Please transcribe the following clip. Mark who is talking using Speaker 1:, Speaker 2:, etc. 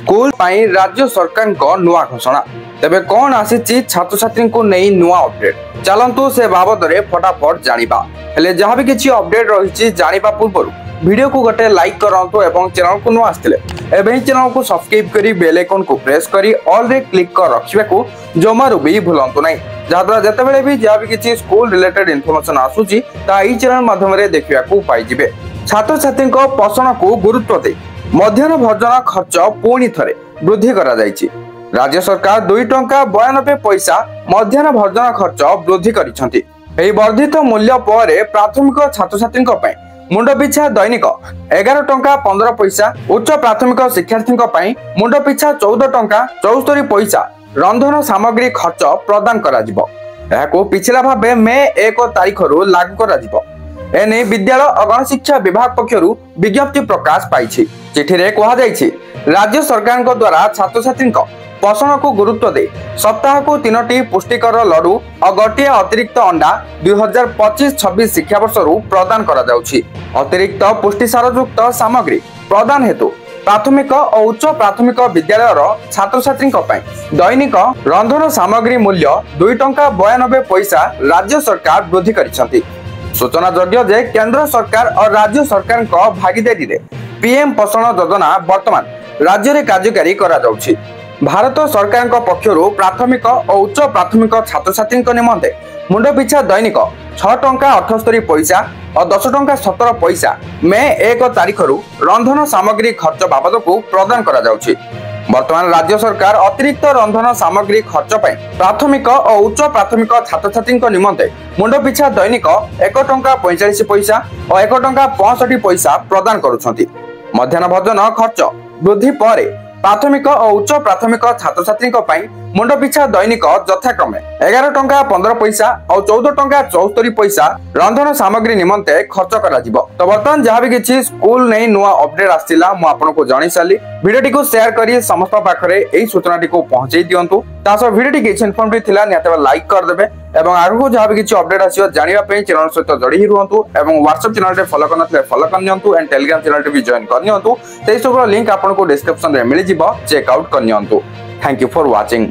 Speaker 1: School पाई राज्य सरकार को नुआ घोषणा तेबे कौन आसी छात्र छात्री को नहीं नुआ अपडेट चलंतु से बाबद रे फटाफट जानिबा हेले जहां भी किछि अपडेट रहिछि जानिबा पूर्व वीडियो को गोटे लाइक करंतु एवं चैनल को नुआ आस्तिले एबे चैनल को सब्सक्राइब करी बेल आइकन को प्रेस करी ऑल रे क्लिक कर रखिबा को जमारु भी भूलंतु नहीं जहाद्वारा जेतेबेले भी जहां भी किछि स्कूल रिलेटेड इन्फॉर्मेशन आसुछि ता ई चैनल माध्यम रे देखिबा को पाई जिवे। छात्र छात्री को पोषण को गुरुत्व दे मध्याह्न भोजन खर्च पुणी थरे वृद्धि करा जायछि। राज्य सरकार 2 टंका 92 पैसा मध्याह्न भोजन खर्च वृद्धि करिसंती। एही वर्धित मूल्य पर प्राथमिक छात्र छात्री पई मुंड पिछा दैनिक 11 टंका 15 पैसा उच्च प्राथमिक शिक्षार्थी मुंड पिछा 14 टंका 74 पैसा रंधन सामग्री खर्च प्रदान करा जिवो। एहाको पिछला भाबे मे 1 तारिख रु लागू करा जिवो। एने विद्यालय और गणशिक्षा विभाग पक्षरु विज्ञप्ति प्रकाश पाइछि। चिठी रे कहा जाइछि राज्य सरकार द्वारा छात्र छात्री पोषण को गुरुत्व दे सप्ताह को 3टी पुष्टिकर लडू और गोटे अतिरिक्त अंडा 2025-26 शिक्षा वर्ष रु प्रदान करा जाउछि। अतिरिक्त पुष्टिसार युक्त सामग्री प्रदान हेतु प्राथमिक और उच्च प्राथमिक विद्यालय छात्र छात्री दैनिक रंधन सामग्री मूल्य 2 टंका 92 पैसा राज्य सरकार वृद्धि करिसंती। सूचना योग्य जे केंद्र सरकार और राज्य सरकार भागीदारी रे पीएम पोषण योजना वर्तमान राज्य रे कार्यकारी करा जाउछि। भारत सरकार पक्षरु प्राथमिक और उच्च प्राथमिक छात्र छात्री निमंते मुंड पिछा दैनिक 6 टंका 78 पैसा और 10 टंका 17 पैसा मे 1 तारिख रु रंधन सामग्री खर्च बाबद को प्रदान करा जाउछि। वर्तमान राज्य सरकार अतिरिक्त रंधन सामग्री खर्च पर प्राथमिक और उच्च प्राथमिक छात्र छात्री निमंते मुंड पिछा दैनिक 1 टंका 45 पैसा और 1 टंका 65 पैसा प्रदान करुछंती। मध्याह्न भोजन खर्च वृद्धि पर प्राथमिक और उच्च प्राथमिक छात्र छात्री मुंड पिछा दैनिक यथाक्रमे 11 टंका 15 पैसा और 14 टंका 74 पैसा रंधन सामग्री निमंते खर्च करा जिवो। तो वर्तमान जहां भी किछि स्कूल नै नुआ अपडेट आसिला मु आपन को जानि साली वीडियो को शेयर करी समस्त पाखरे एई सूचना को पहुंचाई दियंतु। तासो वीडियो किछि इन्फॉर्मेटिव थिला नियाते लाइक कर देबे एवं आगु जहां भी किछि अपडेट आसियो जानिबा पे चैनल सहित जोड़ी रहंतु एवं WhatsApp चैनल रे फॉलो करनथले फॉलो करनियंतु एंड टेलीग्राम चैनल रे भी जॉइन करनियंतु। तेई सब लिंक आपन को डिस्क्रिप्शन रे मिलि जिवो चेक आउट करनियंतु। Thank you for watching.